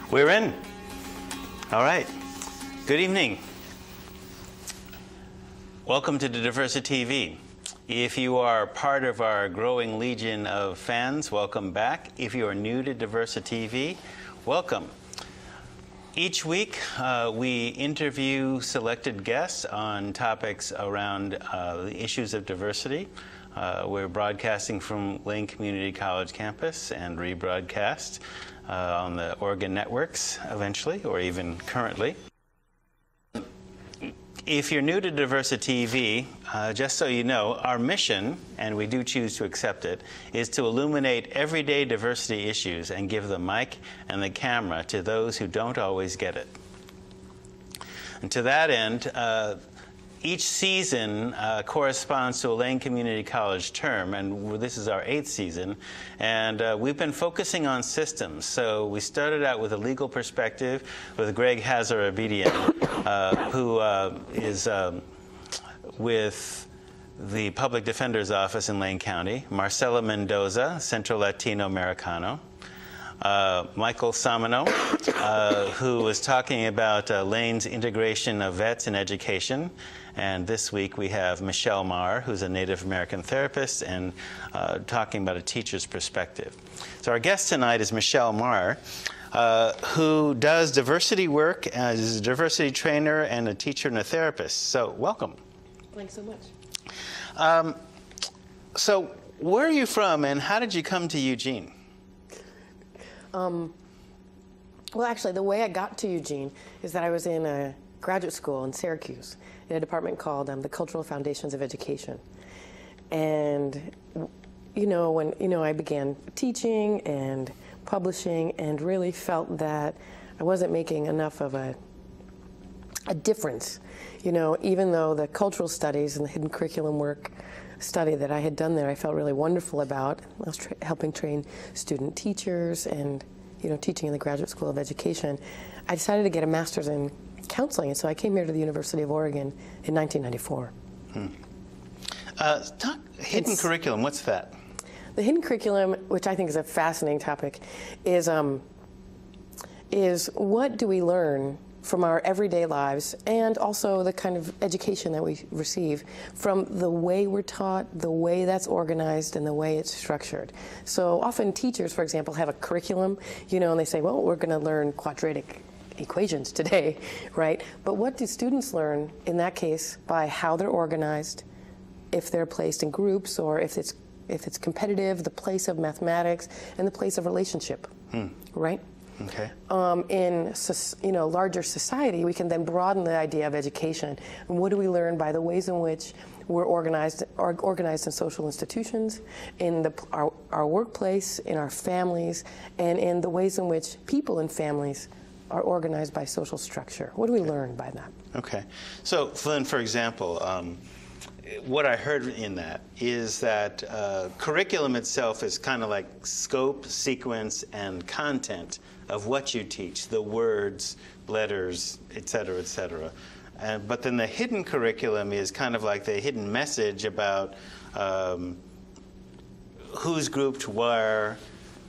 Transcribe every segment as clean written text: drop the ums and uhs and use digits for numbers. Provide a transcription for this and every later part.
We're in. All right. Good evening. Welcome to DiversiTV. If you are part of our growing legion of fans, welcome back. If you are new to DiversiTV, welcome. Each week, we interview selected guests on topics around the issues of diversity. We're broadcasting from Lane Community College campus and rebroadcast on the Oregon networks eventually, or even currently. If you're new to DiversiTV, just so you know, our mission, and we do choose to accept it, is to illuminate everyday diversity issues and give the mic and the camera to those who don't always get it. And to that end, each season corresponds to a Lane Community College term, and this is our 8th season, and we've been focusing on systems. So we started out with a legal perspective with Greg Hazar-Abedian, who is with the Public Defender's Office in Lane County, Marcela Mendoza, Centro Latino Americano, Michael Samano, who was talking about Lane's integration of vets in education. And this week we have Michelle Maher, who's a Native American therapist, and talking about a teacher's perspective. So our guest tonight is Michelle Maher, who does diversity work as a diversity trainer and a teacher and a therapist. So welcome. Thanks so much. So where are you from, and how did you come to Eugene? Well, actually, the way I got to Eugene is that I was in a graduate school in Syracuse in a department called the Cultural Foundations of Education. And, when, I began teaching and publishing and really felt that I wasn't making enough of a difference, even though the cultural studies and the hidden curriculum work study that I had done there I felt really wonderful about. I was helping train student teachers and teaching in the Graduate School of Education. I decided to get a master's in counseling, and so I came here to the University of Oregon in 1994. Hidden curriculum, what's that? The hidden curriculum, which I think is a fascinating topic, is what do we learn from our everyday lives, and also the kind of education that we receive from the way we're taught, the way that's organized, and the way it's structured. So often teachers, for example, have a curriculum, and they say, well, we're going to learn quadratic equations today, right? But what do students learn in that case by how they're organized, if they're placed in groups, or if it's competitive, the place of mathematics, and the place of relationship, right? Okay. In larger society, we can then broaden the idea of education. And what do we learn by the ways in which we're organized in social institutions, in our workplace, in our families, and in the ways in which people in families are organized by social structure? What do we learn by that? Okay. So, Flynn, for example, what I heard in that is that curriculum itself is kind of like scope, sequence, and content of what you teach, the words, letters, et cetera, et cetera. But then the hidden curriculum is kind of like the hidden message about who's grouped where,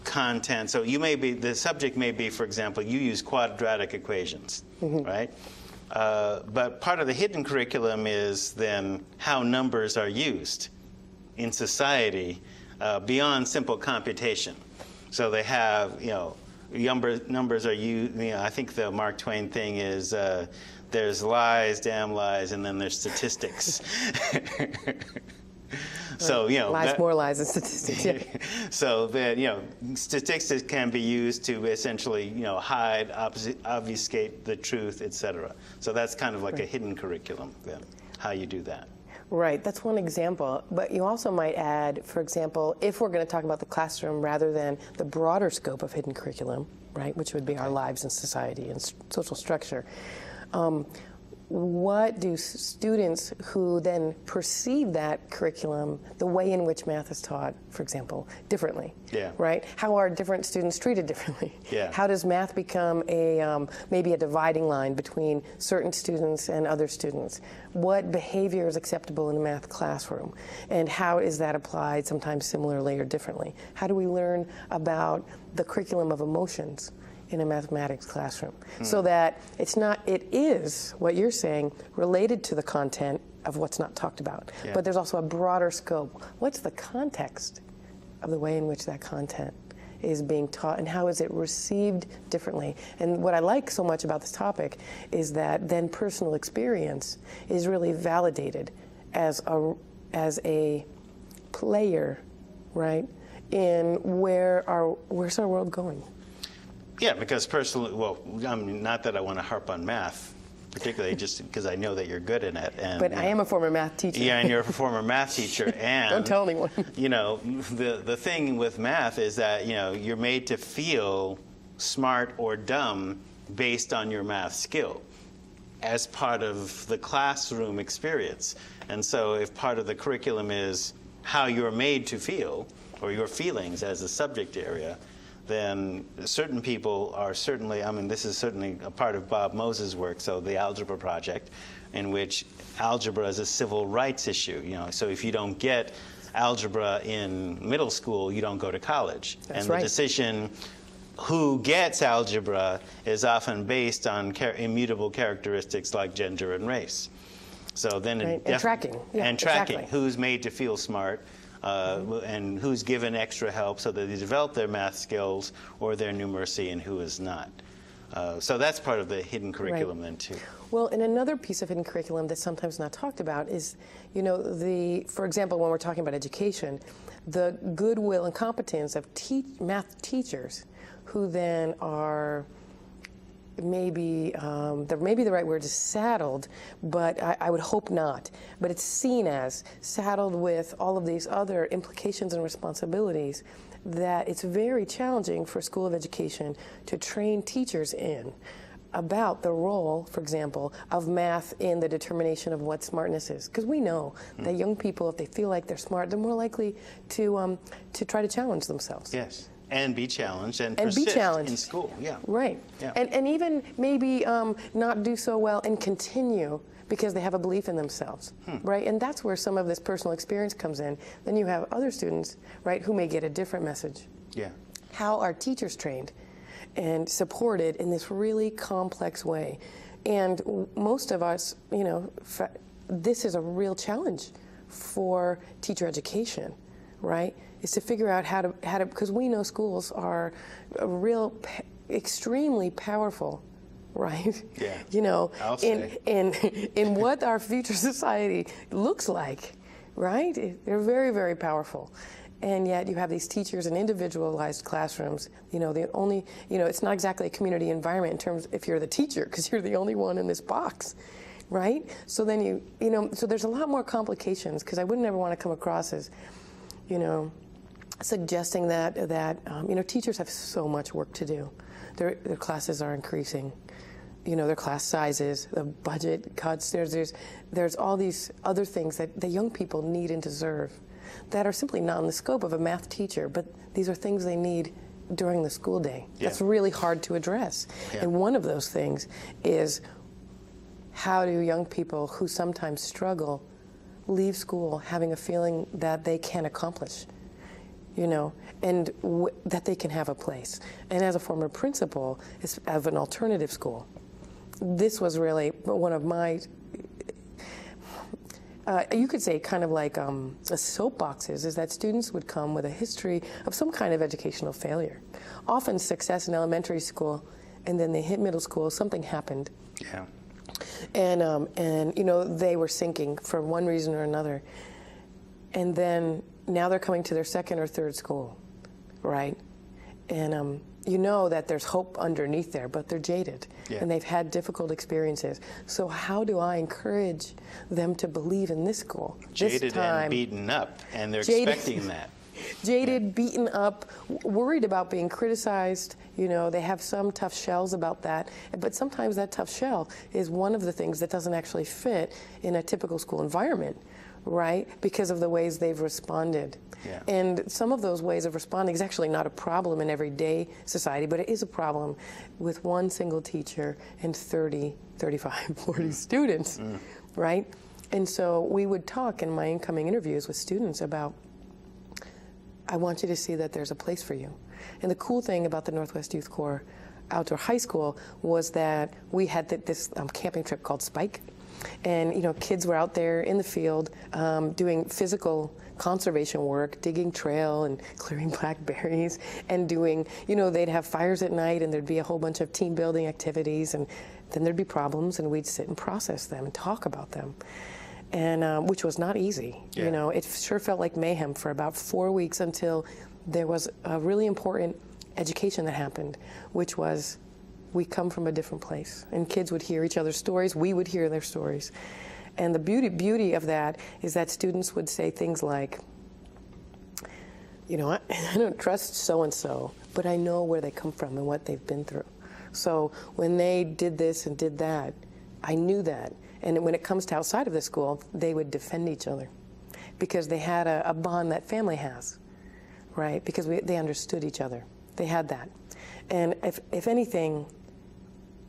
content. So the subject may be, for example, you use quadratic equations, right? But part of the hidden curriculum is then how numbers are used in society beyond simple computation. So they have, numbers are used, I think the Mark Twain thing is there's lies, damn lies, and then there's statistics. So, lies, more lies, and statistics. Yeah. So that, statistics can be used to essentially, hide, obfuscate the truth, et cetera. So that's kind of like a hidden curriculum, then, how you do that. Right, that's one example. But you also might add, for example, if we're going to talk about the classroom rather than the broader scope of hidden curriculum, right, which would be our lives in society and social structure, what do students who then perceive that curriculum, the way in which math is taught, for example, differently? Yeah. Right? How are different students treated differently? Yeah. How does math become maybe a dividing line between certain students and other students? What behavior is acceptable in a math classroom? And how is that applied sometimes similarly or differently? How do we learn about the curriculum of emotions in a mathematics classroom. So that it is, what you're saying, related to the content of what's not talked about. Yeah. But there's also a broader scope. What's the context of the way in which that content is being taught, and how is it received differently? And what I like so much about this topic is that then personal experience is really validated as a player, right, in where's our world going? Yeah, because personally, well, not that I want to harp on math, particularly just because I know that you're good in it. And, but I am a former math teacher. Yeah, and you're a former math teacher. And don't tell anyone. You know, the thing with math is that, you know, you're made to feel smart or dumb based on your math skill as part of the classroom experience. And so if part of the curriculum is how you're made to feel, or your feelings as a subject area, then certain people are certainly, I mean, this is certainly a part of Bob Moses' work, so the Algebra Project, in which algebra is a civil rights issue. You know, so if you don't get algebra in middle school, you don't go to college. That's and right. The decision who gets algebra is often based on immutable characteristics like gender and race. So then right. And tracking. Yeah, and tracking. Exactly. Who's made to feel smart, and who's given extra help so that they develop their math skills or their numeracy, and who is not. So that's part of the hidden curriculum then too. Well, and another piece of hidden curriculum that's sometimes not talked about is, you know, for example, when we're talking about education, the goodwill and competence of math teachers who then are maybe the right word is saddled, but I would hope not. But it's seen as saddled with all of these other implications and responsibilities that it's very challenging for a school of education to train teachers in about the role, for example, of math in the determination of what smartness is. Because we know that young people, if they feel like they're smart, they're more likely to try to challenge themselves. Yes. And be challenged and persist in school. Yeah. Right. Yeah. And even maybe not do so well and continue because they have a belief in themselves, right? And that's where some of this personal experience comes in. Then you have other students, right, who may get a different message. Yeah. How are teachers trained and supported in this really complex way? And most of us, you know, this is a real challenge for teacher education, right? Is to figure out how to, because we know schools are a real, extremely powerful, right? Yeah. You know, in what our future society looks like, right? They're very, very powerful. And yet you have these teachers in individualized classrooms. You know, it's not exactly a community environment in terms if you're the teacher, because you're the only one in this box, right? So then you know, so there's a lot more complications, because I wouldn't ever want to come across as, you know, suggesting that you know, teachers have so much work to do. Their classes are increasing. You know, their class sizes, the budget cuts. There's all these other things that the young people need and deserve that are simply not in the scope of a math teacher, but these are things they need during the school day. Yeah. That's really hard to address. Yeah. And one of those things is, how do young people who sometimes struggle leave school having a feeling that they can accomplish, you know, and that they can have a place. And as a former principal of an alternative school, this was really one of my, you could say kind of like a soapboxes, is that students would come with a history of some kind of educational failure. Often success in elementary school, and then they hit middle school, something happened. Yeah. And you know, they were sinking for one reason or another. And then now they're coming to their second or third school, right? And you know that there's hope underneath there, but they're jaded. Yeah. And they've had difficult experiences. So how do I encourage them to believe in this school? Jaded this time, and beaten up, and they're expecting that. Jaded, yeah. Beaten up, worried about being criticized. You know, they have some tough shells about that. But sometimes that tough shell is one of the things that doesn't actually fit in a typical school environment, right? Because of the ways they've responded. Yeah. And some of those ways of responding is actually not a problem in everyday society, but it is a problem with one single teacher and 30, 35, 40 students, right? And so we would talk in my incoming interviews with students about, I want you to see that there's a place for you. And the cool thing about the Northwest Youth Corps outdoor high school was that we had this camping trip called Spike. And, you know, kids were out there in the field doing physical conservation work, digging trail and clearing blackberries, and doing, you know, they'd have fires at night and there'd be a whole bunch of team building activities, and then there'd be problems and we'd sit and process them and talk about them. And which was not easy. Yeah. You know, it sure felt like mayhem for about 4 weeks until there was a really important education that happened, which was we come from a different place. And kids would hear each other's stories, we would hear their stories. And the beauty of that is that students would say things like, you know, I don't trust so-and-so, but I know where they come from and what they've been through. So when they did this and did that, I knew that. And when it comes to outside of the school, they would defend each other because they had a bond that family has, right? Because they understood each other. They had that. And if anything,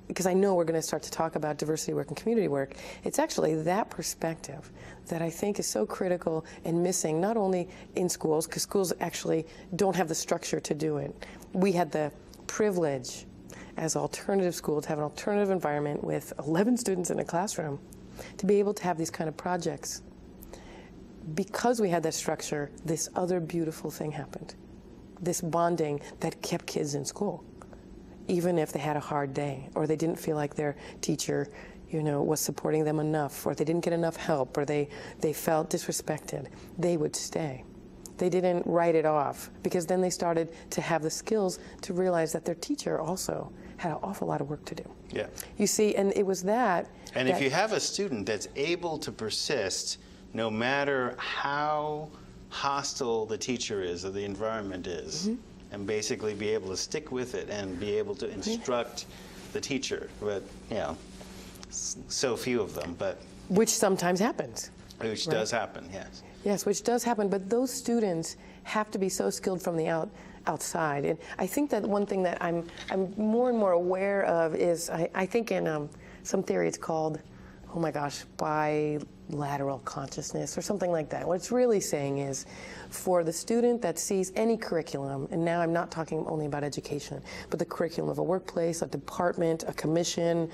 because I know we're going to start to talk about diversity work and community work, it's actually that perspective that I think is so critical and missing, not only in schools, because schools actually don't have the structure to do it. We had the privilege as alternative school to have an alternative environment with 11 students in a classroom to be able to have these kind of projects. Because we had that structure, this other beautiful thing happened. This bonding that kept kids in school, even if they had a hard day, or they didn't feel like their teacher, you know, was supporting them enough, or they didn't get enough help, or they felt disrespected, they would stay. They didn't write it off, because then they started to have the skills to realize that their teacher also had an awful lot of work to do. Yeah. You see, and it was that. And if you have a student that's able to persist, no matter how hostile the teacher is or the environment is, and basically be able to stick with it and be able to instruct the teacher, but, you know, so few of them, but... Which sometimes happens. Which does happen, yes. Yes, which does happen, but those students have to be so skilled from the outside. And I think that one thing that I'm more and more aware of is, I think in some theory it's called, oh my gosh, Lateral Consciousness or something like that. What it's really saying is, for the student that sees any curriculum, and now I'm not talking only about education, but the curriculum of a workplace, a department, a commission,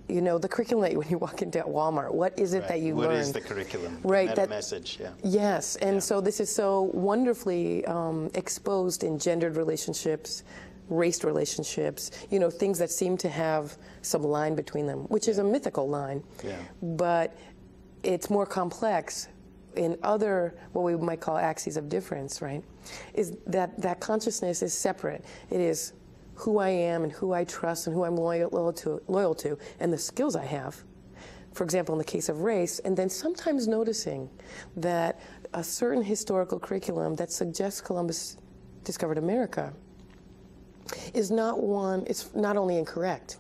you know, the curriculum that when you walk into Walmart, what is it that you learn? What is the curriculum? Right. That message, yeah. Yes, and so this is so wonderfully exposed in gendered relationships, race relationships, you know, things that seem to have some line between them, which is a mythical line. Yeah. But it's more complex in other, what we might call axes of difference, right? Is that consciousness is separate. It is who I am and who I trust and who I'm loyal to and the skills I have. For example, in the case of race, and then sometimes noticing that a certain historical curriculum that suggests Columbus discovered America is not one, it's not only incorrect,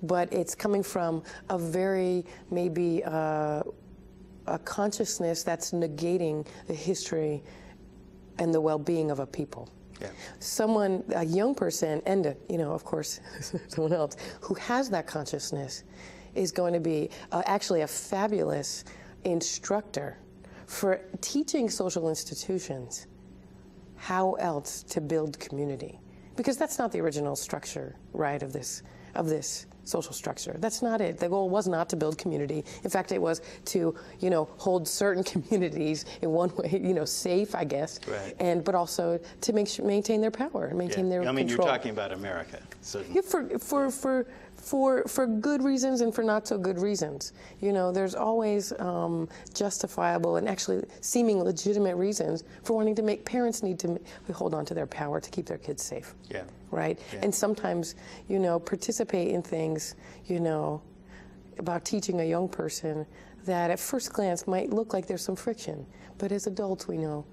but it's coming from a very, maybe a consciousness that's negating the history and the well-being of a people. Yeah. Someone, a young person, and you know, of course, someone else who has that consciousness is going to be actually a fabulous instructor for teaching social institutions how else to build community. Because that's not the original structure, right, of this social structure. That's not it. The goal was not to build community. In fact, it was to, you know, hold certain communities in one way, you know, safe, I guess, right. But also to maintain their power, maintain their control. I mean, you're talking about America, certainly. Yeah, for good reasons and for not so good reasons. You know, there's always justifiable and actually seeming legitimate reasons for wanting to make parents need to hold on to their power to keep their kids safe. Yeah. Right? Yeah. And sometimes, you know, participate in things, you know, about teaching a young person that at first glance might look like there's some friction. But as adults, we know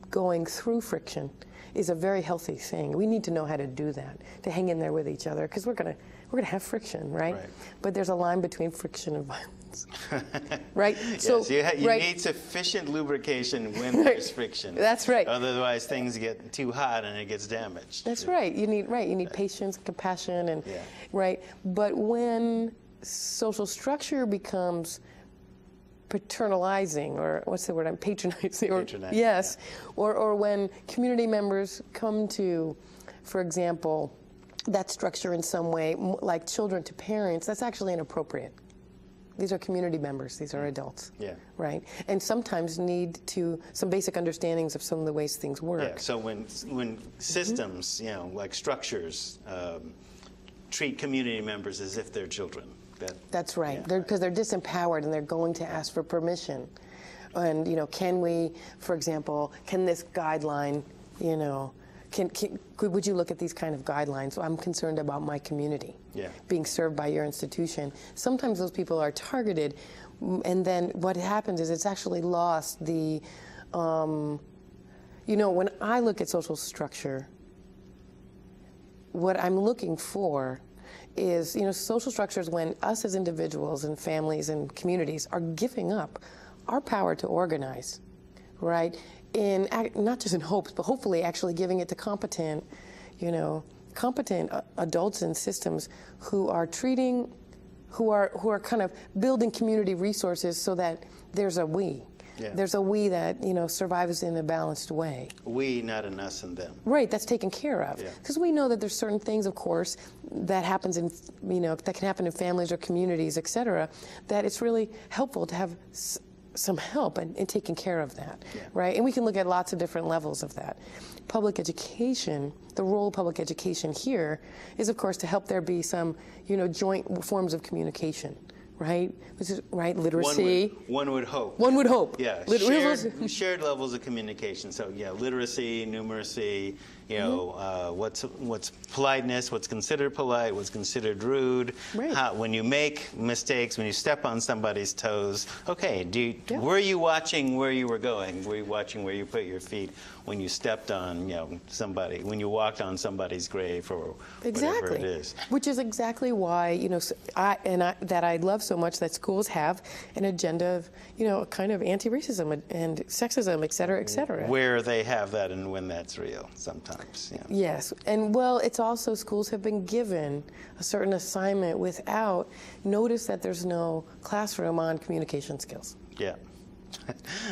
going through friction is a very healthy thing. We need to know how to do that, to hang in there with each other, because we're gonna have friction, right? But there's a line between friction and violence, right? Yes, so you need sufficient lubrication when there's friction. That's right. Otherwise, things get too hot and it gets damaged. That's right. You need patience, compassion, and right. But when social structure becomes paternalizing, or what's the word? Patronizing. Yes. Yeah. Or when community members come to for example, that structure in some way, like children to parents, that's actually inappropriate. These are community members. These are adults. Yeah. Right? And sometimes need some basic understandings of some of the ways things work. Yeah. So when systems, you know, like structures, treat community members as if they're children. That's right. Yeah. Because they're disempowered and they're going to ask for permission. And, you know, can we, for example, can this guideline, you know, would you look at these kind of guidelines? I'm concerned about my community being served by your institution. Sometimes those people are targeted, and then what happens is it's actually lost the, you know, when I look at social structure, what I'm looking for is, you know, social structures when us as individuals and families and communities are giving up our power to organize, right? In not just in hopes, but hopefully actually giving it to competent, you know, competent adults and systems who are treating, who are kind of building community resources so that there's a we. Yeah. There's a we that, you know, survives in a balanced way. We, not an us and them. Right, that's taken care of. Because we know that there's certain things, of course, that happens in, you know, that can happen in families or communities, et cetera, that it's really helpful to have some help in taking care of that, right? And we can look at lots of different levels of that. Public education, the role of public education here is, of course, to help there be some, you know, joint forms of communication, right? Which is, right, literacy. One would hope. One would hope. Yeah, shared levels of communication. So, yeah, literacy, numeracy, you know, what's politeness, what's considered polite, what's considered rude. Right. When you make mistakes, when you step on somebody's toes, okay, were you watching where you were going? Were you watching where you put your feet when you stepped on, you know, somebody, when you walked on somebody's grave or whatever it is? Which is exactly why, you know, that I love so much that schools have an agenda of, you know, kind of anti-racism and sexism, et cetera, et cetera. Where they have that and when that's real sometimes. Yeah. Yes, and well, it's also schools have been given a certain assignment without notice that there's no classroom on communication skills. Yeah.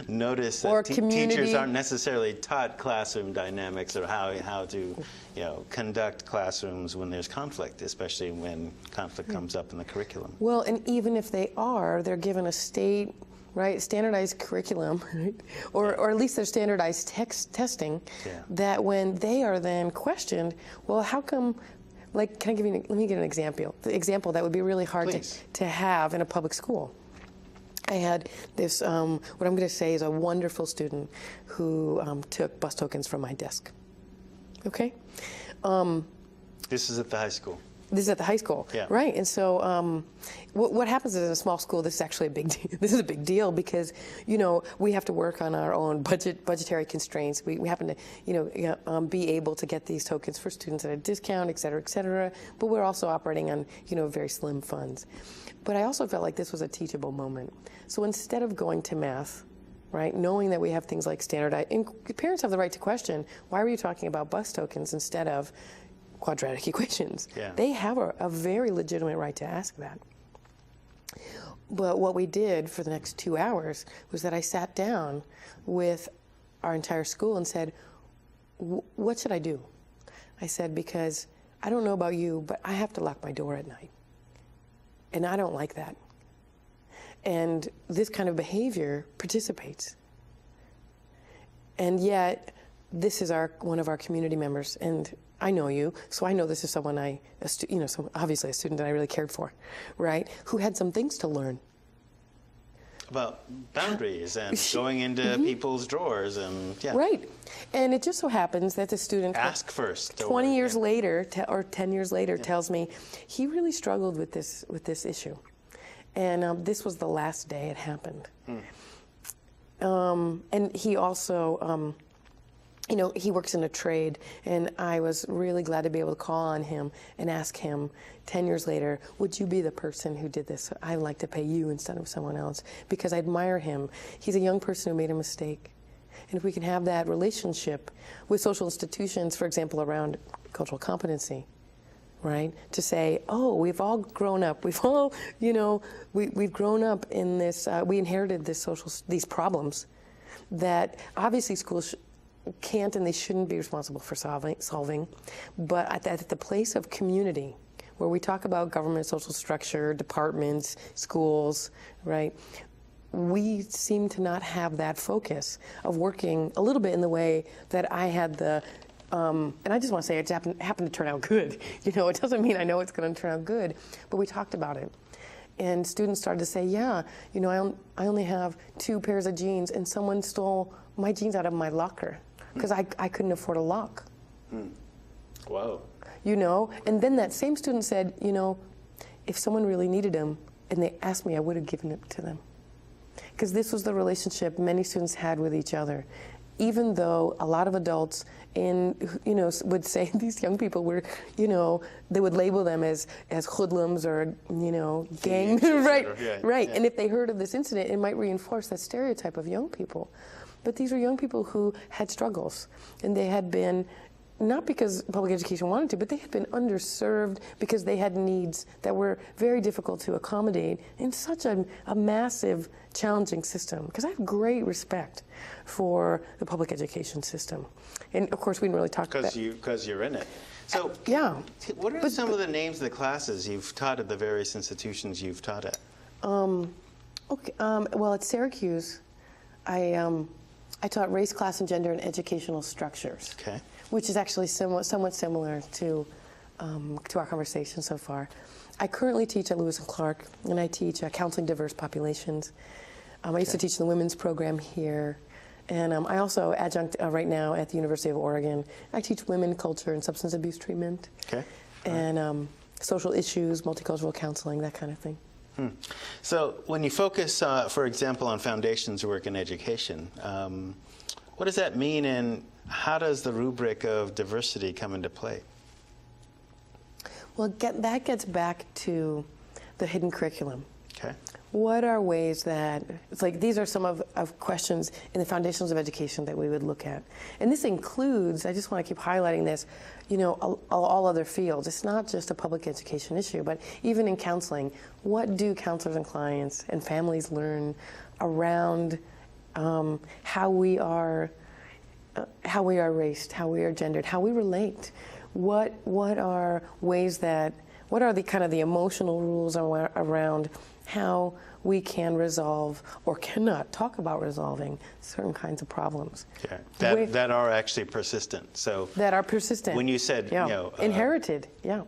Notice that teachers aren't necessarily taught classroom dynamics or how to, you know, conduct classrooms when there's conflict, especially when conflict comes up in the curriculum. Well, and even if they are, they're given a standardized curriculum, right? Or at least there's standardized testing that when they are then questioned, well, how come, like, let me give an example. The example that would be really hard to have in a public school. I had this, what I'm going to say is a wonderful student who took bus tokens from my desk. Okay? This is at the high school. This is at the high school, right? And so, what happens is in a small school, this is actually a big deal. This is a big deal because, you know, we have to work on our own budgetary constraints. We happen to, you know, be able to get these tokens for students at a discount, et cetera, et cetera. But we're also operating on, you know, very slim funds. But I also felt like this was a teachable moment. So instead of going to math, right, knowing that we have things like standardized, and parents have the right to question, why were you talking about bus tokens instead of quadratic equations? They have a very legitimate right to ask that. But what we did for the next 2 hours was that I sat down with our entire school and said, what should I do? I said, because I don't know about you, but I have to lock my door at night. And I don't like that. And this kind of behavior participates. And yet, this is one of our community members, and I know you, so I know this is someone obviously a student that I really cared for, right? Who had some things to learn. About boundaries and going into people's drawers and, Right. And it just so happens that the student ask first. 20 years later, or 10 years later, tells me he really struggled with this issue. And this was the last day it happened. And he also, you know, he works in a trade, and I was really glad to be able to call on him and ask him 10 years later, would you be the person who did this? I'd like to pay you instead of someone else, because I admire him. He's a young person who made a mistake. And if we can have that relationship with social institutions, for example, around cultural competency, right? To say, oh, we've all grown up. We've all, you know, we've grown up in this, we inherited these problems that obviously schools can't and they shouldn't be responsible for solving. But at the place of community, where we talk about government, social structure, departments, schools, right? We seem to not have that focus of working a little bit in the way that I had the, and I just want to say it happened to turn out good. You know, it doesn't mean I know it's going to turn out good, but we talked about it. And students started to say, yeah, you know, I only have 2 pairs of jeans and someone stole my jeans out of my locker because I couldn't afford a lock. Whoa. You know, and then that same student said, you know, if someone really needed them and they asked me, I would have given it to them. Because this was the relationship many students had with each other. Even though a lot of adults would say these young people were, you know, they would label them as hoodlums or, you know, gang, right, right. Yeah. And if they heard of this incident, it might reinforce that stereotype of young people. But these are young people who had struggles, and they had been, not because public education wanted to, but they had been underserved because they had needs that were very difficult to accommodate in such a massive, challenging system. Because I have great respect for the public education system. And of course, we didn't really talk about that. Because you're in it. So, yeah. What are some of the names of the classes you've taught at the various institutions you've taught at? Okay. Well, at Syracuse, I taught race, class, and gender in educational structures. Okay. Which is actually somewhat similar to our conversation so far. I currently teach at Lewis and Clark, and I teach counseling diverse populations. I used to teach the women's program here, and I also adjunct right now at the University of Oregon. I teach women, culture, and substance abuse treatment, and social issues, multicultural counseling, that kind of thing. So when you focus, for example, on foundations work in education, what does that mean, and how does the rubric of diversity come into play? Well, that gets back to the hidden curriculum. Okay. What are ways that, it's like these are some of questions in the foundations of education that we would look at. And this includes, I just want to keep highlighting this, you know, all other fields. It's not just a public education issue, but even in counseling, what do counselors and clients and families learn around how we are raced, how we are gendered, how we relate? What are ways that, what are the kind of the emotional rules around how we can resolve or cannot talk about resolving certain kinds of problems? Yeah, that are actually persistent. So that are persistent. When you said, yeah. you know, inherited, yeah.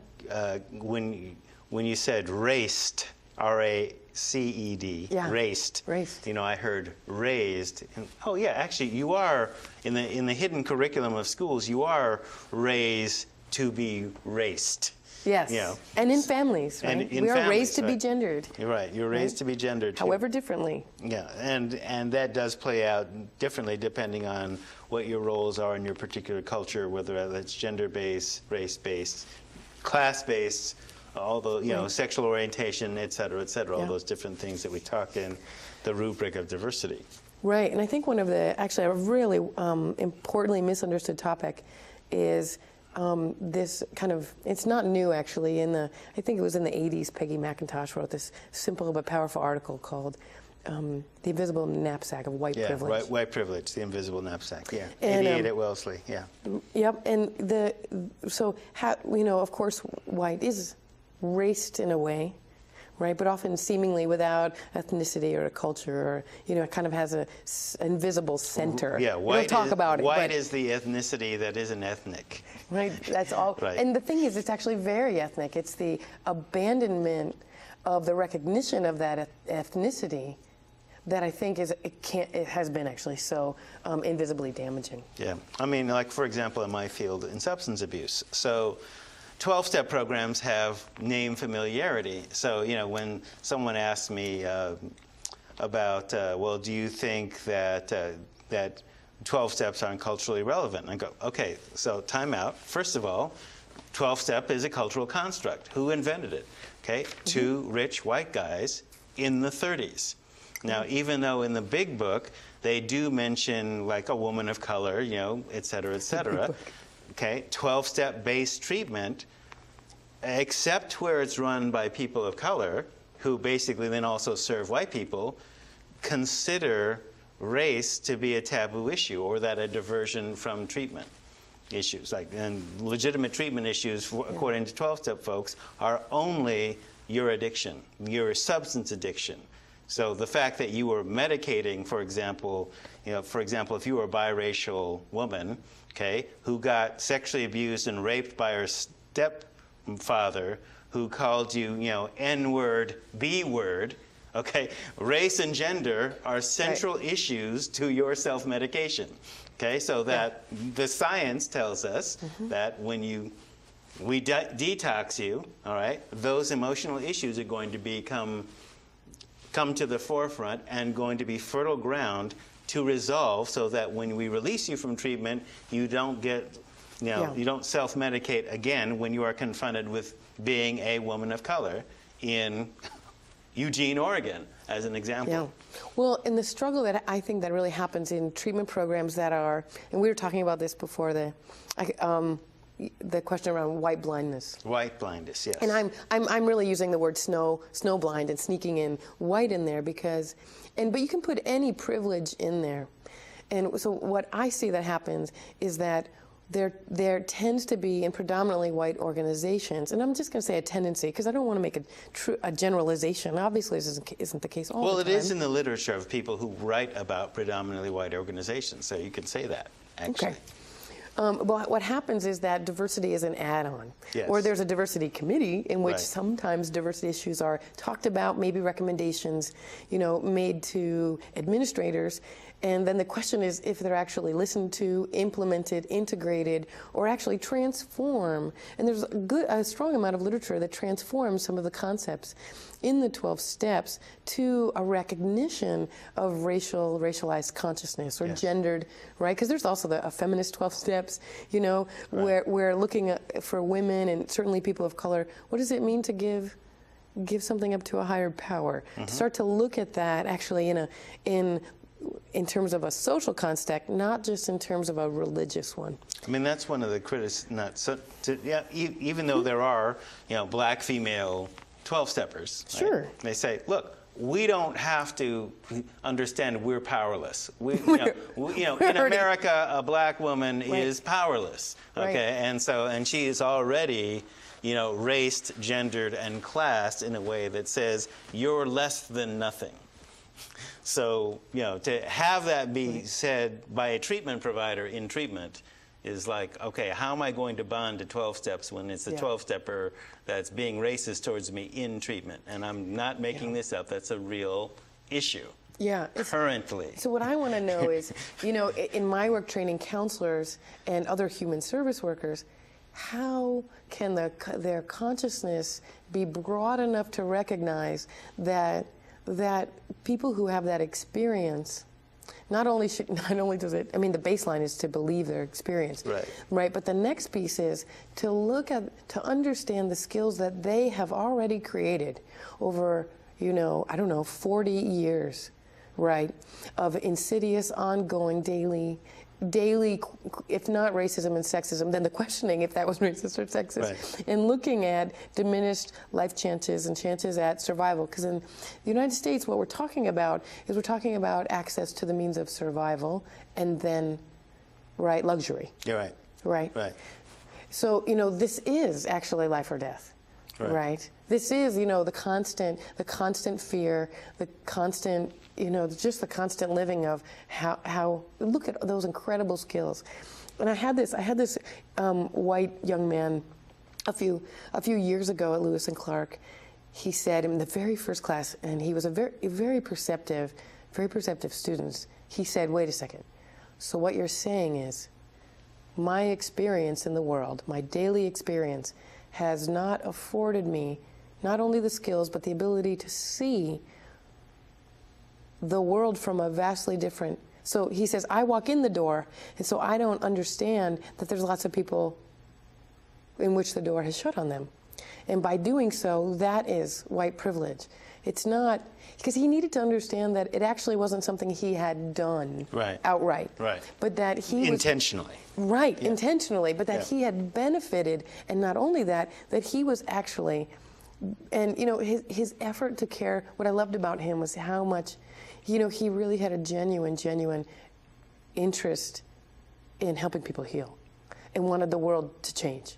When you said raced, R-A-C-E-D, yeah. Raced. You know, I heard raised. And, oh yeah, actually, you are in the hidden curriculum of schools. You are raised to be raced. Yes, you know, and in families, right? And in we are families, raised to right? be gendered. You're right. You're raised to be gendered. However differently. Yeah, and that does play out differently depending on what your roles are in your particular culture, whether that's gender-based, race-based, class-based, all the sexual orientation, et cetera, all those different things that we talk in the rubric of diversity. Right, and I think one of the actually a really importantly misunderstood topic is this kind of, it's not new actually, I think it was in the 80s, Peggy McIntosh wrote this simple but powerful article called The Invisible Knapsack of White Privilege. Right, white privilege, the invisible knapsack, yeah. And, 88 at Wellesley, yeah. Yep, and so how, of course white is raced in a way, right? But often seemingly without ethnicity or a culture, or it kind of has an invisible center. Yeah, white. Don't talk about it. White is the ethnicity that isn't ethnic. Right. That's all. Right. And the thing is, it's actually very ethnic. It's the abandonment of the recognition of that ethnicity that I think it has been actually so invisibly damaging. Yeah. I mean, like for example, in my field, in substance abuse. So 12-step programs have name familiarity. So, when someone asks me about, well, do you think that 12 steps aren't culturally relevant? And I go, okay, so time out. First of all, 12-step is a cultural construct. Who invented it? Okay, two rich white guys in the 30s. Now, even though in the big book, they do mention like a woman of color, et cetera, et cetera. Okay, 12-step based treatment, except where it's run by people of color, who basically then also serve white people, consider race to be a taboo issue, or that a diversion from treatment issues, like, and legitimate treatment issues, according to 12-step folks, are only your addiction, your substance addiction. So the fact that you were medicating, for example, if you were a biracial woman, okay, who got sexually abused and raped by her stepfather, who called you, N-word, B-word, okay, race and gender are central issues to your self-medication. Okay, so that the science tells us that when we detox you, all right, those emotional issues are going to come to the forefront and going to be fertile ground to resolve, so that when we release you from treatment, you don't get, you don't self-medicate again when you are confronted with being a woman of color in Eugene, Oregon, as an example. Yeah. Well, in the struggle that I think that really happens in treatment programs that are, and we were talking about this before, the question around white blindness. White blindness, yes. And I'm really using the word snow blind and sneaking in white in there because, but you can put any privilege in there. And so what I see that happens is that there tends to be, in predominantly white organizations, and I'm just going to say a tendency, because I don't want to make a generalization. Obviously, this isn't the case all the time. Well, it is in the literature of people who write about predominantly white organizations, so you can say that, actually. Okay. But what happens is that diversity is an add-on. Yes. Or there's a diversity committee in which Right. sometimes diversity issues are talked about, maybe recommendations, made to administrators. And then the question is if they're actually listened to, implemented, integrated, or actually transform. And there's a strong amount of literature that transforms some of the concepts in the 12 steps to a recognition of racialized consciousness or gendered, right? Because there's also a feminist 12 steps, where we're looking for women and certainly people of color. What does it mean to give something up to a higher power? To start to look at that actually in terms of a social context, not just in terms of a religious one. I mean, that's one of the even though there are, black female 12-steppers. Sure. Right? They say, look, we don't have to understand we're powerless. In America, a black woman is powerless. Okay, and she is already, raced, gendered, and classed in a way that says you're less than nothing. So, to have that be said by a treatment provider in treatment is like, okay, how am I going to bond to 12 steps when it's a 12-stepper that's being racist towards me in treatment? And I'm not making this up. That's a real issue. Yeah. Currently. So what I want to know is, in my work training counselors and other human service workers, how can their consciousness be broad enough to recognize that people who have that experience, not only does it, the baseline is to believe their experience, right? But the next piece is to understand the skills that they have already created over, 40 years, right, of insidious, ongoing, daily, if not racism and sexism, then the questioning if that was racist or sexist, and looking at diminished life chances and chances at survival. Because in the United States, what we're talking about is access to the means of survival and then, luxury. You're right. Right. So, this is actually life or death. Right. This is, the constant fear, the constant, just the constant living of how look at those incredible skills. And I had this white young man a few years ago at Lewis and Clark. He said in the very first class, and he was a very perceptive student. He said, "Wait a second. So what you're saying is, my experience in the world, my daily experience, has not afforded me not only the skills but the ability to see the world from a vastly different." So he says, I walk in the door, and so I don't understand that there's lots of people in which the door has shut on them. And by doing so, that is white privilege. It's not, because he needed to understand that it actually wasn't something he had done outright. Right. But that he intentionally. Intentionally, but that he had benefited, and not only that he was actually, and his effort to care, what I loved about him was how much he really had a genuine interest in helping people heal and wanted the world to change.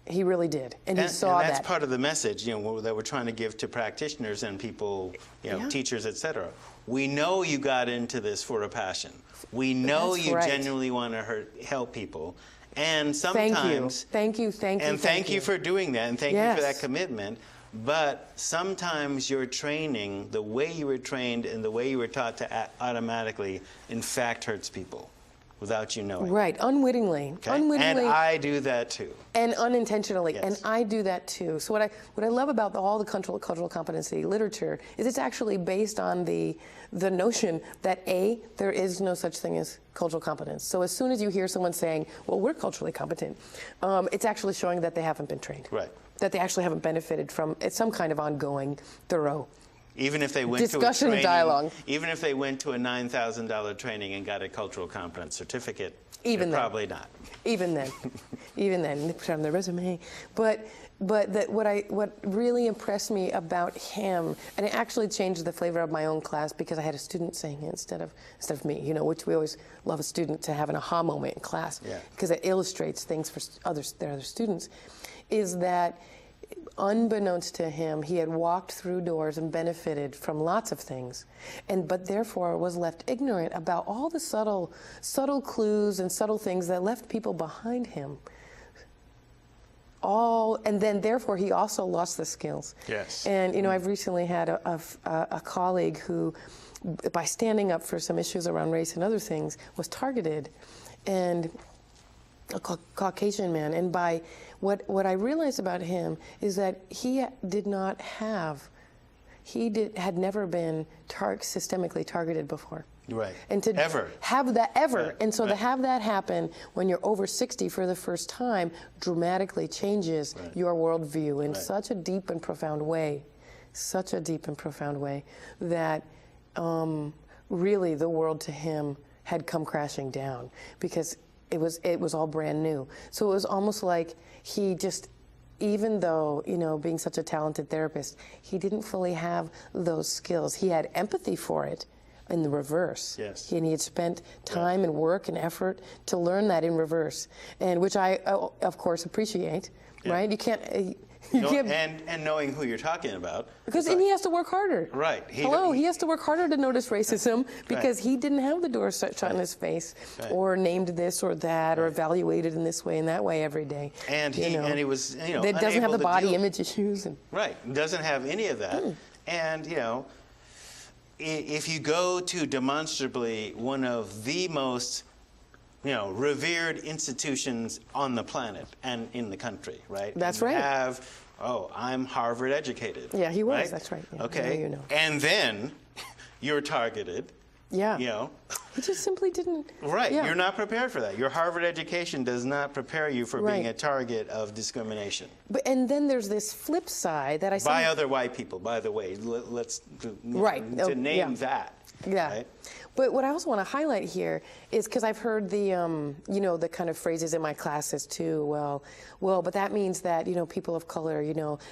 He really did, and he saw that. And that's part of the message, that we're trying to give to practitioners and people, teachers, etc. We know you got into this for a passion. We know That's you right. genuinely want to help people, and sometimes thank you, and thank you for doing that, and thank you for that commitment. But sometimes your training, the way you were trained and the way you were taught to automatically, in fact, hurts people without you knowing. Right, unwittingly. Okay? Unwittingly. And I do that too. And unintentionally, Yes. and I do that too. So what I love about all the cultural competency literature is it's actually based on the notion that A, there is no such thing as cultural competence. So as soon as you hear someone saying, well, we're culturally competent, it's actually showing that they haven't been trained. Right. That they actually haven't benefited from some kind of ongoing, thorough Even if they went discussion to a and training, dialound. Even if they went to a $9,000 training and got a cultural competence certificate, Even then. probably not. Even then, they put it on their resume. But what really impressed me about him, and it actually changed the flavor of my own class because I had a student saying it instead of me, which we always love a student to have an aha moment in class because it illustrates things for their other students, is that unbeknownst to him, he had walked through doors and benefited from lots of things, but therefore was left ignorant about all the subtle clues and subtle things that left people behind him. And then therefore he also lost the skills. Yes. And I've recently had a colleague who, by standing up for some issues around race and other things, was targeted, and a Caucasian man. And by what I realized about him is that he had never been systemically targeted before. Right. And to have that Right. and so to have that happen when you're over 60 for the first time dramatically changes your worldview in such a deep and profound way, that really the world to him had come crashing down because it was all brand new. So it was almost like he just, even though, being such a talented therapist, he didn't fully have those skills. He had empathy for it in the reverse. Yes. And he had spent time and work and effort to learn that in reverse, and which I, of course, appreciate, right? You can't... and knowing who you're talking about. Because he has to work harder. Right. He has to work harder to notice racism because he didn't have the door shut in his face, or named this or that, or evaluated in this way and that way every day. And he was, that doesn't have the body image issues. Right. Doesn't have any of that. And, if you go to demonstrably one of the most revered institutions on the planet and in the country, right? That's you right. I'm Harvard educated. Yeah, he was. Right? That's right. Yeah, okay. And then you're targeted. Yeah. He just simply didn't. Right. Yeah. You're not prepared for that. Your Harvard education does not prepare you for being a target of discrimination. And then there's this flip side that I said. By other white people, by the way. Let's to name that. Yeah. Right? But what I also want to highlight here is because I've heard the the kind of phrases in my classes too. Well, but that means that people of color,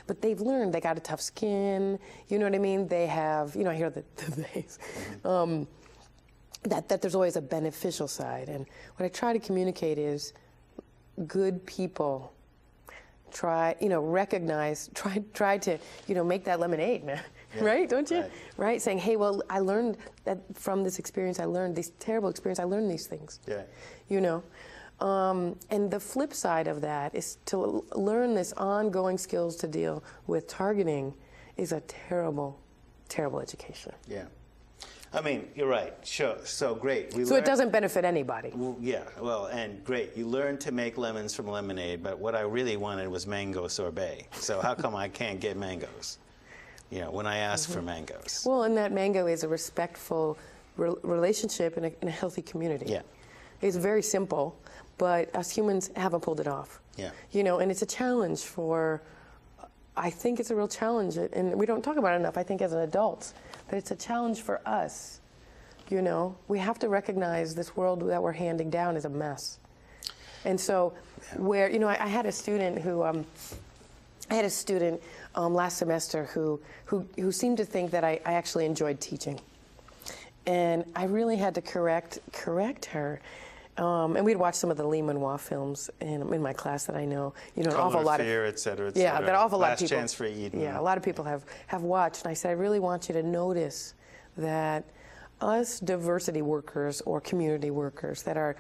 but they've learned, they got a tough skin. You know what I mean? They have, I hear the things. That there's always a beneficial side, and what I try to communicate is good people try to make that lemonade, man. Yeah, right? Don't you? Right? Saying, hey, well, I learned that from this experience. I learned this terrible experience. I learned these things. Yeah. And the flip side of that is to learn this ongoing skills to deal with targeting is a terrible, terrible education. Yeah. I mean, you're right. Sure. So great. So it doesn't benefit anybody. Well, yeah. Well, and great. You learned to make lemons from lemonade, but what I really wanted was mango sorbet. So how come I can't get mangoes? When I ask for mangoes. Well, and that mango is a respectful relationship in a healthy community. Yeah. It's very simple, but us humans haven't pulled it off. Yeah. And it's a challenge I think it's a real challenge, and we don't talk about it enough, I think, as an adults, but it's a challenge for us. We have to recognize this world that we're handing down is a mess. And so where, I had a student who, last semester who seemed to think that I actually enjoyed teaching. And I really had to correct her. And we'd watch some of the Lee Manoir films in my class that I know. You know, an awful lot of Fear, et cetera, et yeah, cetera. that awful lot of Last people. Chance for Eden. Yeah, a lot of people have watched. And I said, I really want you to notice that us diversity workers or community workers that are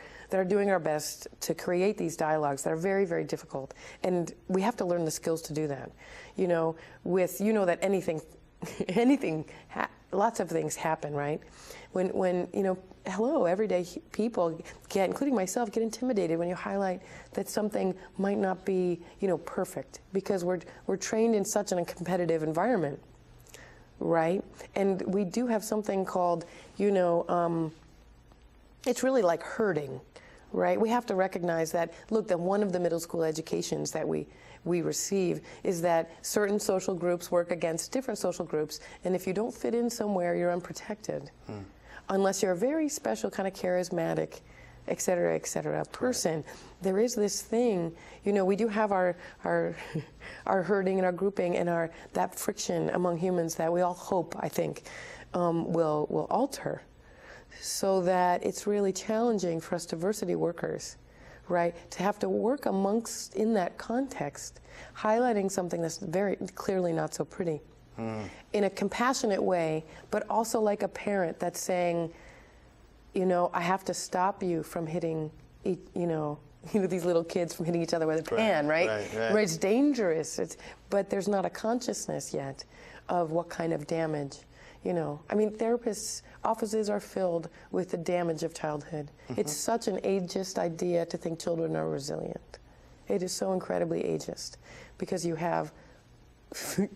doing our best to create these dialogues that are very, very difficult, and we have to learn the skills to do that. You know, that anything, lots of things happen, right? When you know, hello, everyday people get, including myself, get intimidated when you highlight that something might not be, you know, perfect, because we're trained in such a competitive environment, right? And we do have something called, you know, it's really like herding, right? We have to recognize that, look, that one of the middle school educations that we receive is that certain social groups work against different social groups, and if you don't fit in somewhere, you're unprotected. Unless you're a very special kind of charismatic, et cetera, person. Right. There is this thing, you know, we do have our herding and our grouping and that friction among humans that we all hope, I think, will alter, so that it's really challenging for us diversity workers, right, to have to work amongst, in that context, highlighting something that's very clearly not so pretty. In a compassionate way, but also like a parent that's saying, you know, I have to stop you from hitting, you know, these little kids from hitting each other with a pan, right? Right. It's dangerous. But there's not a consciousness yet of what kind of damage, you know. I mean, therapists' offices are filled with the damage of childhood. It's such an ageist idea to think children are resilient. It is so incredibly ageist, because you have,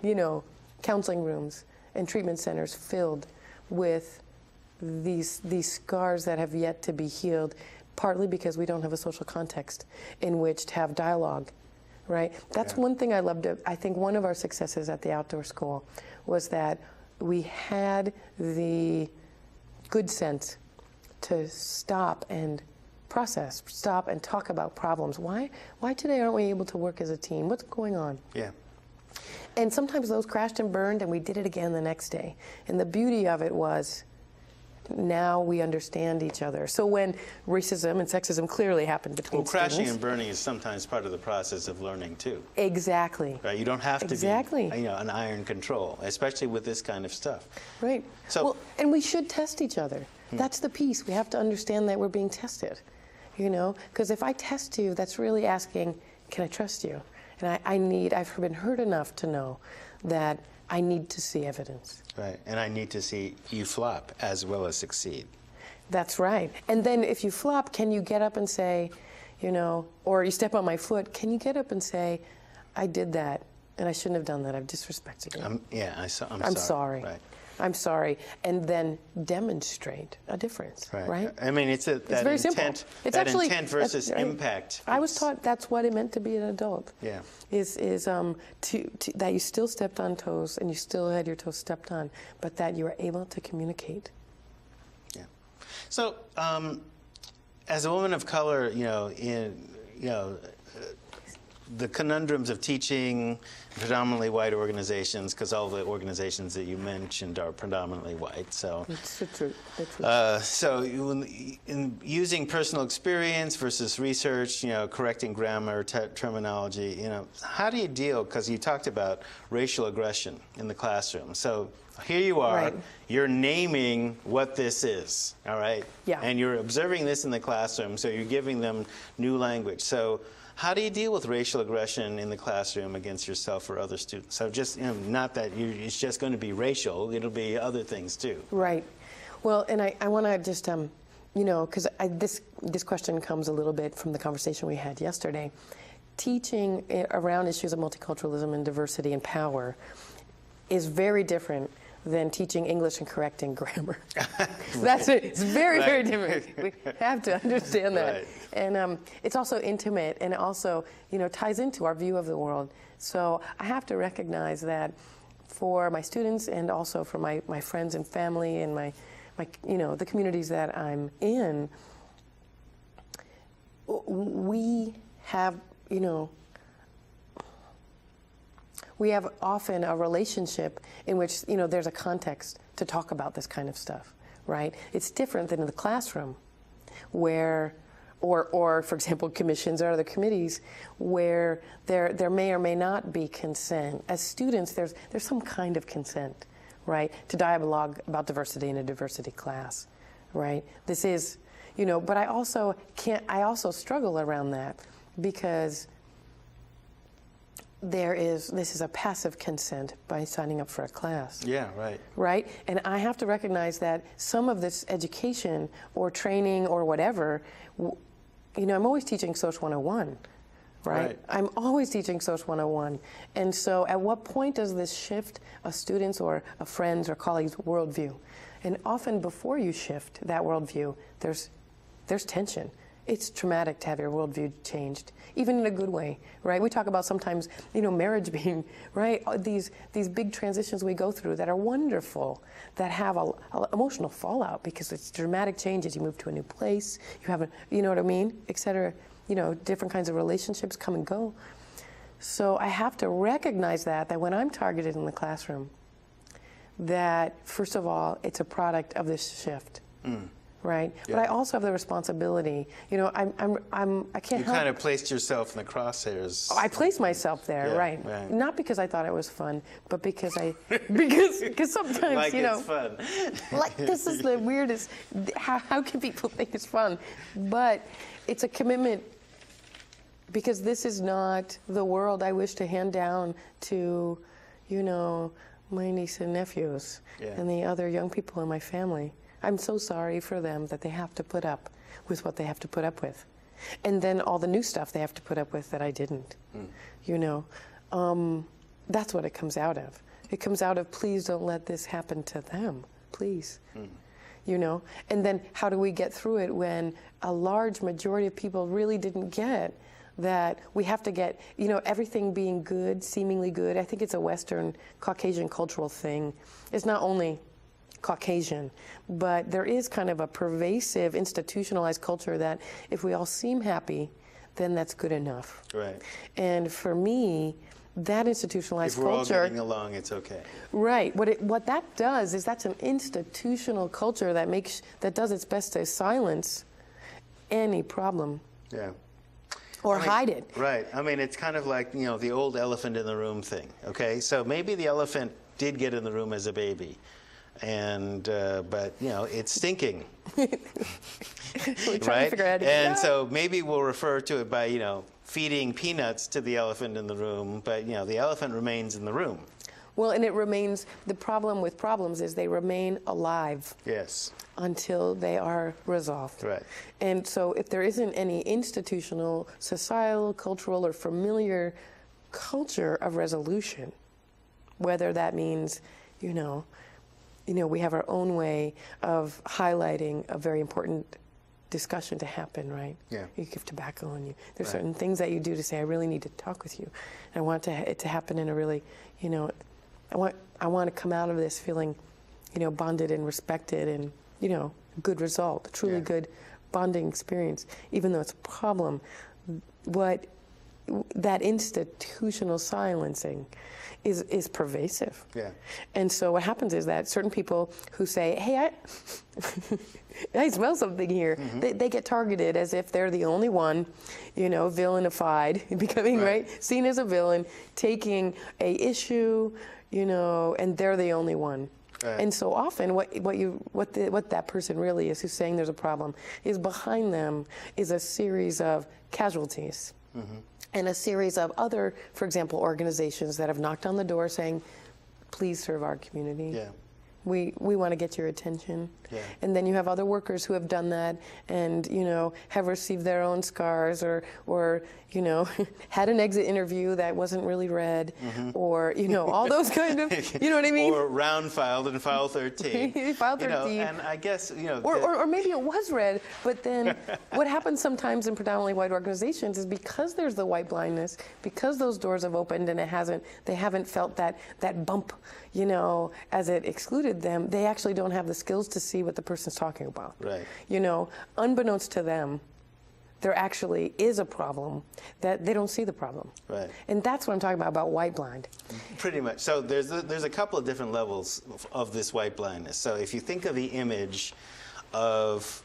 you know, counseling rooms and treatment centers filled with these scars that have yet to be healed, partly because we don't have a social context in which to have dialogue, right? That's one thing I loved. I think one of our successes at the outdoor school was that we had the good sense to stop and process, stop and talk about problems. Why today aren't we able to work as a team? What's going on? Yeah. And sometimes those crashed and burned, and we did it again the next day. And the beauty of it was, now we understand each other. So when racism and sexism clearly happened between students. Well, crashing and burning is sometimes part of the process of learning, too. Exactly. Right? You don't have to be, you know, an iron control, especially with this kind of stuff. Right. So, well, and we should test each other. That's the piece. We have to understand that we're being tested, you know? Because if I test you, that's really asking, can I trust you? And I've been hurt enough to know that I need to see evidence. Right, and I need to see you flop as well as succeed. That's right. And then if you flop, can you get up and say, you know, or you step on my foot, can you get up and say, I did that, and I shouldn't have done that, I've disrespected you. I'm sorry. Right. I'm sorry, and then demonstrate a difference, right? I mean, it's that very intent, simple. It's that actually, intent versus impact. I was taught that's what it meant to be an adult. Yeah. Is that you still stepped on toes and you still had your toes stepped on, but that you were able to communicate. Yeah. So, as a woman of color, you know, the conundrums of teaching predominantly white organizations, because all the organizations that you mentioned are predominantly white. So, it's true. So, in using personal experience versus research, you know, correcting grammar, terminology, you know, how do you deal? Because you talked about racial aggression in the classroom. So here you are, you're naming what this is, all right? Yeah. And you're observing this in the classroom, so you're giving them new language. So how do you deal with racial aggression in the classroom against yourself or other students? So just, you know, not that it's just going to be racial, it'll be other things too. Right. Well, and I want to just, you know, because this question comes a little bit from the conversation we had yesterday. Teaching around issues of multiculturalism and diversity and power is very different than teaching English and correcting grammar. That's it. It's very, very different. We have to understand that. And it's also intimate, and also, you know, ties into our view of the world. So I have to recognize that for my students and also for my friends and family and my you know, the communities that I'm in, we have, you know, we have often a relationship in which, you know, there's a context to talk about this kind of stuff, right? It's different than in the classroom where, or for example, commissions or other committees where there may or may not be consent. As students, there's some kind of consent, right, to dialogue about diversity in a diversity class, right? This is, you know, but I also struggle around that because this is a passive consent by signing up for a class. Yeah, right. Right? And I have to recognize that some of this education or training or whatever, you know, I'm always teaching Social 101, right? I'm always teaching Social 101. And so at what point does this shift a student's or a friend's or colleague's worldview? And often before you shift that worldview, there's tension. It's traumatic to have your worldview changed, even in a good way, right? We talk about sometimes, you know, marriage being, right, these big transitions we go through that are wonderful, that have a emotional fallout because it's dramatic changes. You move to a new place, you have you know what I mean, et cetera. You know, different kinds of relationships come and go. So I have to recognize that when I'm targeted in the classroom, that first of all, it's a product of this shift. Right, yeah. But I also have the responsibility. You know, I can't. You help. kind of placed yourself in the crosshairs. I placed myself there, yeah, right? Not because I thought it was fun, but because because sometimes like you know, it's fun. Like this is the weirdest. How can people think it's fun? But it's a commitment because this is not the world I wish to hand down to, you know, my niece and nephews and the other young people in my family. I'm so sorry for them that they have to put up with what they have to put up with. And then all the new stuff they have to put up with that I didn't. You know, that's what it comes out of. It comes out of, please don't let this happen to them, please. You know, and then how do we get through it when a large majority of people really didn't get that we have to get, you know, everything being good, seemingly good. I think it's a Western Caucasian cultural thing. It's not only Caucasian, but there is kind of a pervasive institutionalized culture that if we all seem happy, then that's good enough. Right. And for me, that institutionalized culture. If we're all getting along, it's okay. Right. What that does is that's an institutional culture that does its best to silence any problem. Yeah. Or hide it. Right. I mean, it's kind of like, you know, the old elephant in the room thing. Okay. So maybe the elephant did get in the room as a baby. And but you know it's stinking, right? And so maybe we'll refer to it by, you know, feeding peanuts to the elephant in the room, but you know the elephant remains in the room. Well, and it remains. The problem with problems is they remain alive. Yes. Until they are resolved. Right. And so if there isn't any institutional, societal, cultural, or familiar culture of resolution, whether that means, you know, we have our own way of highlighting a very important discussion to happen, right? Yeah. You give tobacco and there's certain things that you do to say, I really need to talk with you. And I want it to happen in a really, you know, I want to come out of this feeling, you know, bonded and respected and, you know, good result, a truly good bonding experience, even though it's a problem. That institutional silencing is pervasive. Yeah. And so what happens is that certain people who say, hey, I smell something here, they get targeted as if they're the only one, you know, villainified, becoming, seen as a villain, taking a issue, you know, and they're the only one. Right. And so often what that person really is who's saying there's a problem is behind them is a series of casualties. And a series of other, for example, organizations that have knocked on the door saying, please serve our community. Yeah. We want to get your attention. Yeah. And then you have other workers who have done that and, you know, have received their own scars or you know, had an exit interview that wasn't really read or, you know, all those kind of, you know what I mean? Or round filed in file 13. File 13. You know, and I guess, you know. Or maybe it was read, but then what happens sometimes in predominantly white organizations is because there's the white blindness, because those doors have opened and they haven't felt that bump, you know, as it excluded them, they actually don't have the skills to see what the person's talking about. Right. You know, unbeknownst to them, there actually is a problem, that they don't see the problem. Right. And that's what I'm talking about white blind. Pretty much. So there's a couple of different levels of this white blindness. So if you think of the image of,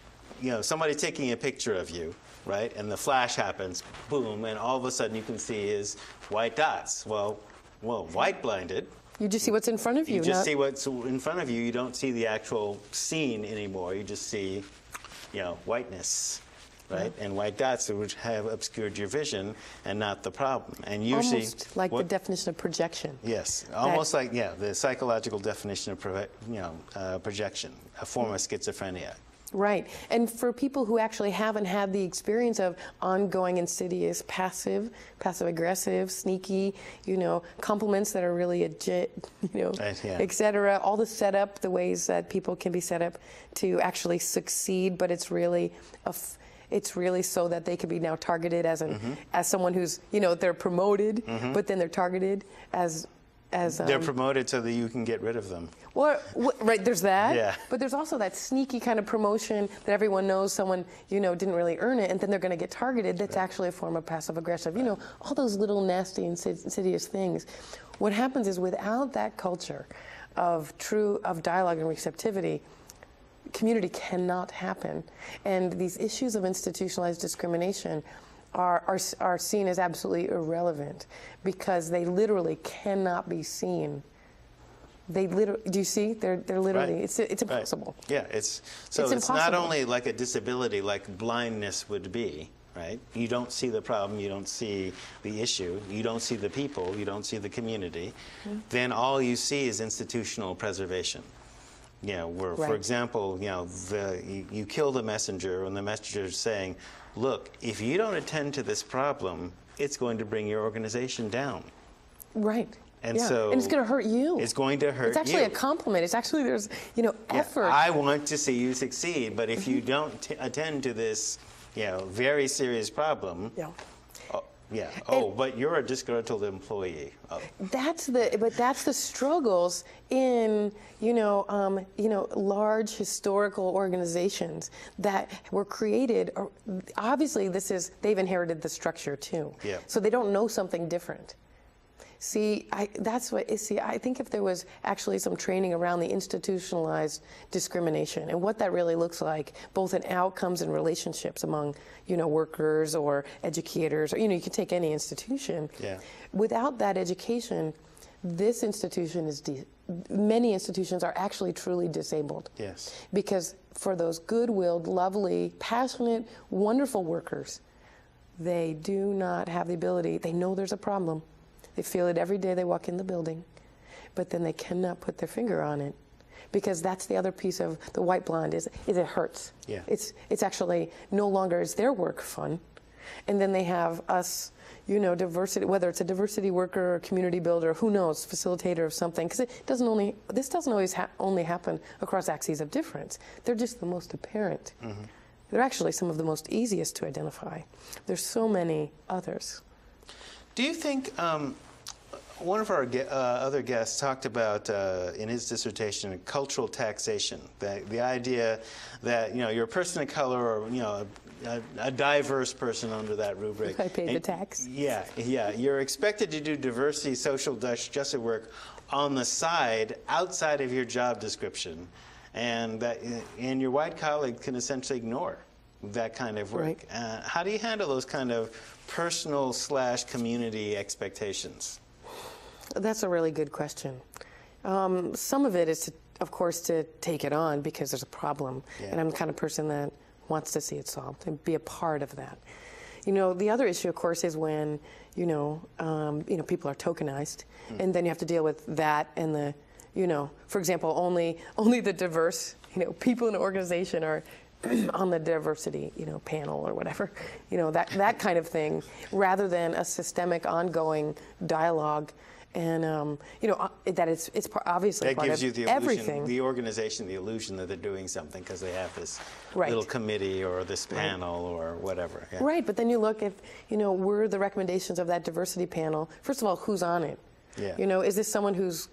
somebody taking a picture of you, right? And the flash happens, boom, and all of a sudden you can see is white dots. Well, white blinded. You just see what's in front of you. You just see what's in front of you. You don't see the actual scene anymore. You just see, whiteness. Right? And white dots which have obscured your vision and not the problem. And usually, almost like the definition of projection. Yes, almost like the psychological definition of projection, a form of schizophrenia. Right. And for people who actually haven't had the experience of ongoing insidious, passive-aggressive, sneaky, compliments that are really et cetera, all the setup, the ways that people can be set up to actually succeed, but it's really so that they can be now targeted as someone who's, they're promoted, but then they're targeted as they're promoted so that you can get rid of them. Well, right, there's that. Yeah. But there's also that sneaky kind of promotion that everyone knows someone, didn't really earn it, and then they're going to get targeted. That's actually a form of passive-aggressive. All those little nasty, insidious things. What happens is without that culture of dialogue and receptivity, community cannot happen. And these issues of institutionalized discrimination are seen as absolutely irrelevant because they literally cannot be seen. Do you see? They're literally, right. It's impossible. Right. Yeah, it's not only like a disability like blindness would be, right? You don't see the problem, you don't see the issue, you don't see the people, you don't see the community. Then all you see is institutional preservation. Where, for example, you kill the messenger, and the messenger is saying, look, if you don't attend to this problem, it's going to bring your organization down. Right. And so it's going to hurt you. It's going to hurt you. It's actually a compliment. It's actually, there's, effort. I want to see you succeed, but if you don't attend to this, very serious problem, but you're a disgruntled employee. Oh. That's the struggles in large historical organizations that were created. Obviously, they've inherited the structure too. Yeah. So they don't know something different. See, I think if there was actually some training around the institutionalized discrimination and what that really looks like, both in outcomes and relationships among, workers or educators, or, you can take any institution. Yeah. Without that education, this institution many institutions are actually truly disabled. Yes. Because for those good-willed, lovely, passionate, wonderful workers, they do not have the ability. They know there's a problem. They feel it every day they walk in the building, but then they cannot put their finger on it, because that's the other piece of the white blind is it hurts. Yeah. It's actually no longer is their work fun, and then they have us, diversity, whether it's a diversity worker or community builder, who knows, facilitator of something, because this doesn't always only happen across axes of difference. They're just the most apparent. Mm-hmm. They're actually some of the most easiest to identify. There's so many others. Do you think one of our other guests talked about in his dissertation cultural taxation, the idea that you're a person of color or a diverse person under that rubric. I pay the tax. Yeah. You're expected to do diversity, social justice work on the side, outside of your job description, and your white colleague can essentially ignore that kind of work. Right. How do you handle those kind of personal/community expectations? That's a really good question. Some of it is, of course, to take it on because there's a problem, and I'm the kind of person that wants to see it solved and be a part of that. The other issue, of course, is when people are tokenized, and then you have to deal with that and the, for example, only the diverse, people in an organization are on the diversity, panel or whatever, that kind of thing, rather than a systemic, ongoing dialogue, and that it's obviously that part gives of you the everything. Illusion, the organization, the illusion that they're doing something because they have this right. little committee or this panel or whatever. Yeah. Right, but then you look at, were the recommendations of that diversity panel. First of all, who's on it? Yeah. Is this someone who's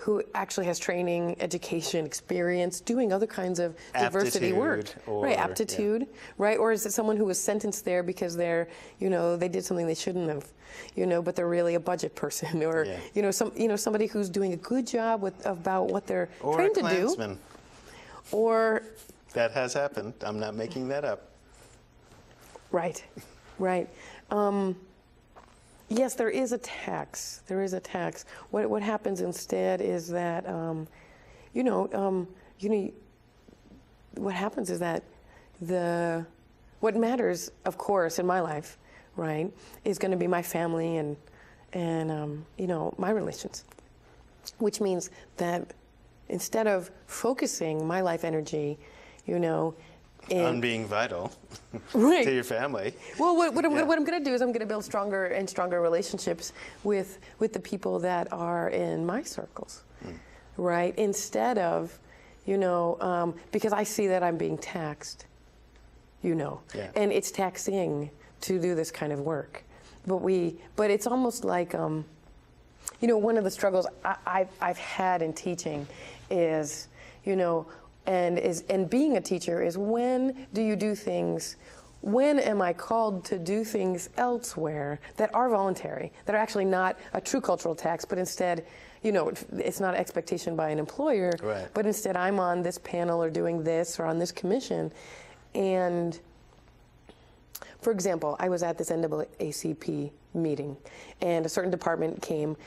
who actually has training, education, experience, doing other kinds of diversity work. Right, aptitude, right? Or is it someone who was sentenced there because they're, they did something they shouldn't have, but they're really a budget person, or, somebody who's doing a good job about what they're trained to do. Or that has happened. I'm not making that up. Right, right. Yes, there is a tax. There is a tax. What happens instead is that, what happens is that what matters, of course, in my life, right, is going to be my family and my relations, which means that instead of focusing my life energy, on being vital right. to your family. Well, what I'm going to do is I'm going to build stronger and stronger relationships with the people that are in my circles, right? Instead of, because I see that I'm being taxed, and it's taxing to do this kind of work. But it's almost like, one of the struggles I've had in teaching is, and being a teacher is, when do you do things, when am I called to do things elsewhere that are voluntary, that are actually not a true cultural tax, but instead, it's not expectation by an employer, right. But instead I'm on this panel or doing this or on this commission. And for example, I was at this NAACP meeting, and a certain department came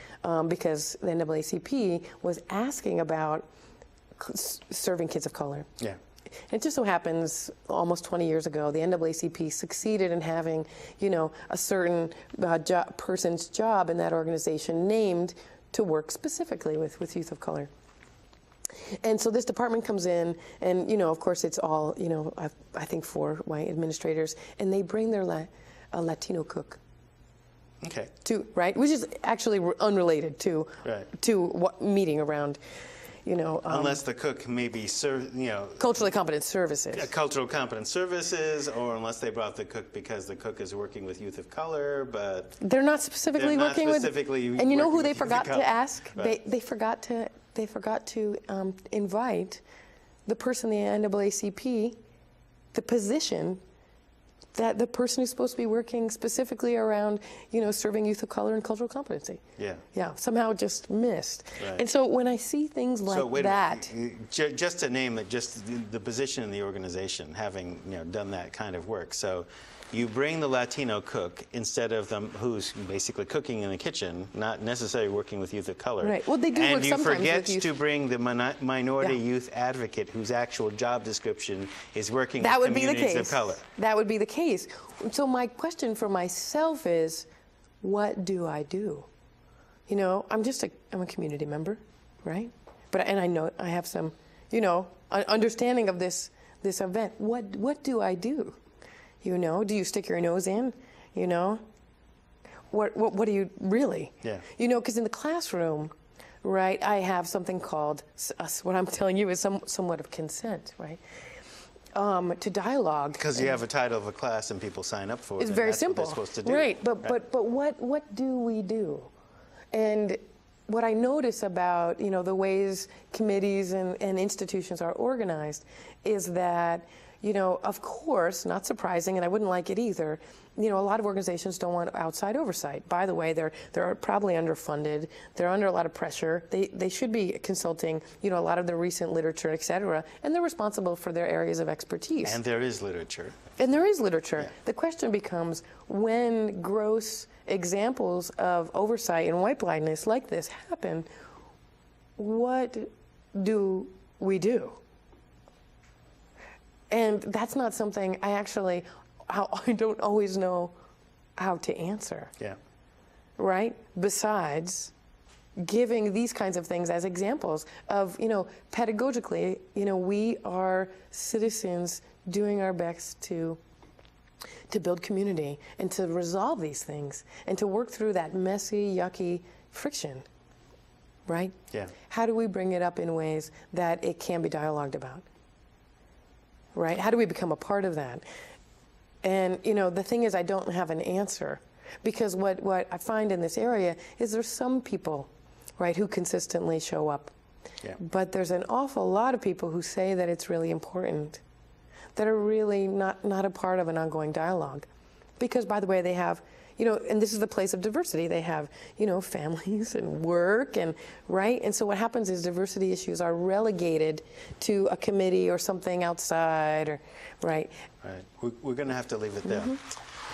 because the NAACP was asking about serving kids of color. Yeah. It just so happens, almost 20 years ago, the NAACP succeeded in having, a certain person's job in that organization named to work specifically with youth of color. And so this department comes in, and, of course, it's all, I think 4 white administrators, and they bring their a Latino cook. Okay. Right? Which is actually unrelated to what meeting around. Unless the cook maybe culturally competent services. Cultural competent services, or unless they brought the cook because the cook is working with youth of color, but they're not specifically working with. And you know who they forgot to ask? Right. They forgot to invite the person in the NAACP, the position that the person who's supposed to be working specifically around, serving youth of color and cultural competency. Yeah. Yeah, somehow just missed. Right. And so when I see things like that. Just to name it, just the position in the organization, having done that kind of work. So you bring the Latino cook instead of them who's basically cooking in the kitchen, not necessarily working with youth of color. Right. Well, they do work sometimes with youth. And you forget to bring the minority youth advocate whose actual job description is working with communities of color. That would be the case. So my question for myself is, what do I do? I'm a community member, right? And I know I have some, understanding of this event. What do I do? Do you stick your nose in? What do you really? Yeah. Because in the classroom, right, I have something called, what I'm telling you is somewhat of consent, right? To dialogue. Because you have a title of a class and people sign up for it. It's very simple. What they're supposed to do. Right, but what do we do? And what I notice about, the ways committees and institutions are organized is that, of course, not surprising, and I wouldn't like it either, a lot of organizations don't want outside oversight. By the way, they're probably underfunded. They're under a lot of pressure. They should be consulting, a lot of the recent literature, et cetera, and they're responsible for their areas of expertise. And there is literature. And there is literature. Yeah. The question becomes, when gross examples of oversight and white blindness like this happen, what do we do? And that's not something I don't always know how to answer. Yeah. Right? Besides giving these kinds of things as examples of, pedagogically, we are citizens doing our best to build community and to resolve these things and to work through that messy, yucky friction. Right? Yeah. How do we bring it up in ways that it can be dialogued about? Right? How do we become a part of that? And, the thing is, I don't have an answer, because what I find in this area is there's some people right, who consistently show up. Yeah. But there's an awful lot of people who say that it's really important that are really not a part of an ongoing dialogue. Because, by the way, they have, you know, and this is the place of diversity. They have, you know, families and work and, right? And so what happens is diversity issues are relegated to a committee or something outside, or, right? Right. We're going to have to leave it there.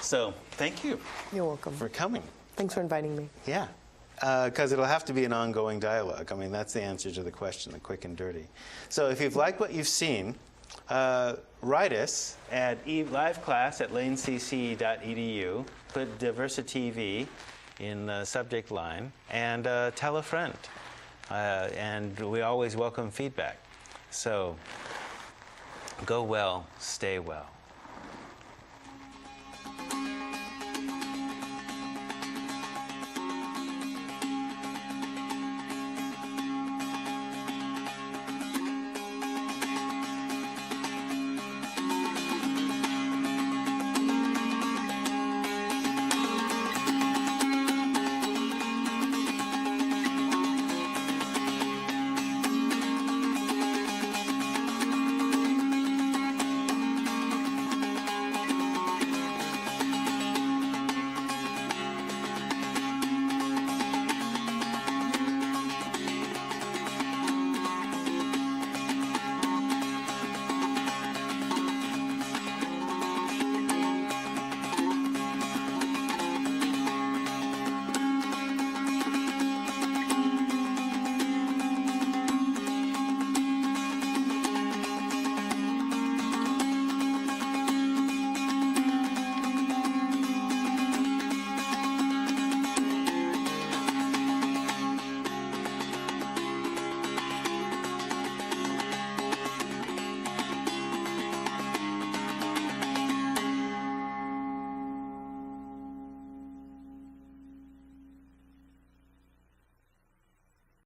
So, thank you. You're welcome. For coming. Thanks for inviting me. Yeah. Because it'll have to be an ongoing dialogue. I mean, that's the answer to the question, the quick and dirty. So if you've liked what you've seen, write us at liveclass@lanecc.edu, put DiversiTV in the subject line, and tell a friend. And we always welcome feedback. So go well, stay well.